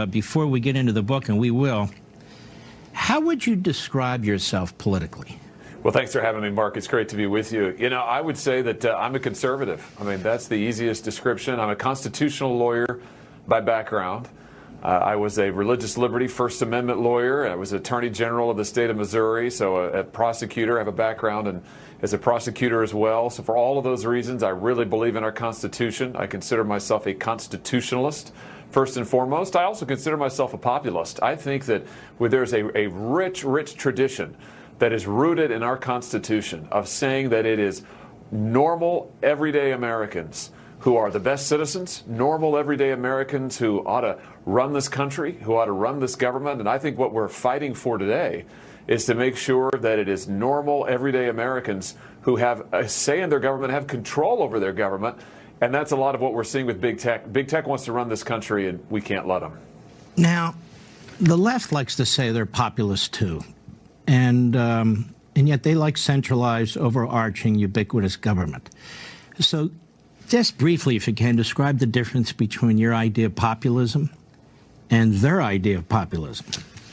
before we get into the book, and we will, how would you describe yourself politically? Well, thanks for having me, Mark. It's great to be with you. You know, I would say that I'm a conservative. I mean, that's the easiest description. I'm a constitutional lawyer by background. I was a religious liberty First Amendment lawyer. I was Attorney General of the state of Missouri, so a prosecutor. I have a background as a prosecutor as well. So for all of those reasons, I really believe in our Constitution. I consider myself a constitutionalist, first and foremost. I also consider myself a populist. I think that there's a rich, rich tradition that is rooted in our Constitution of saying that it is normal, everyday Americans who are the best citizens, normal, everyday Americans who ought to run this country, who ought to run this government. And I think what we're fighting for today is to make sure that it is normal, everyday Americans who have a say in their government, have control over their government. And that's a lot of what we're seeing with big tech. Big tech wants to run this country, and we can't let them. Now, the left likes to say they're populist too. And yet they like centralized, overarching, ubiquitous government. So just briefly, if you can, describe the difference between your idea of populism and their idea of populism.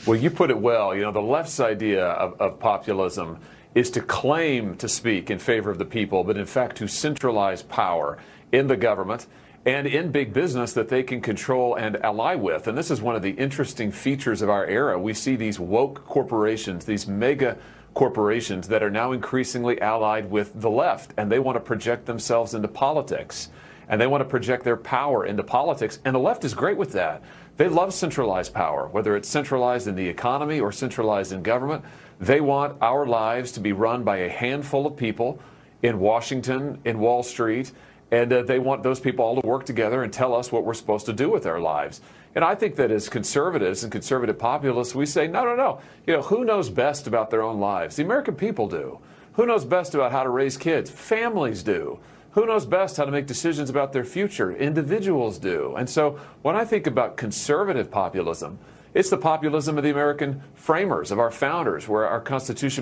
Well, you put it well. You know, the left's idea of populism is to claim to speak in favor of the people, but in fact to centralize power in the government and in big business that they can control and ally with. And this is one of the interesting features of our era. We see these woke corporations, these mega corporations that are now increasingly allied with the left, and they want to project themselves into politics, and they want to project their power into politics, and the left is great with that. They love centralized power, whether it's centralized in the economy or centralized in government. They want our lives to be run by a handful of people in Washington, in Wall Street, and they want those people all to work together and tell us what we're supposed to do with our lives. And I think that as conservatives and conservative populists, we say, no, no, no. You know, who knows best about their own lives? The American people do. Who knows best about how to raise kids? Families do. Who knows best how to make decisions about their future? Individuals do. And so when I think about conservative populism, it's the populism of the American framers, of our founders, where our Constitution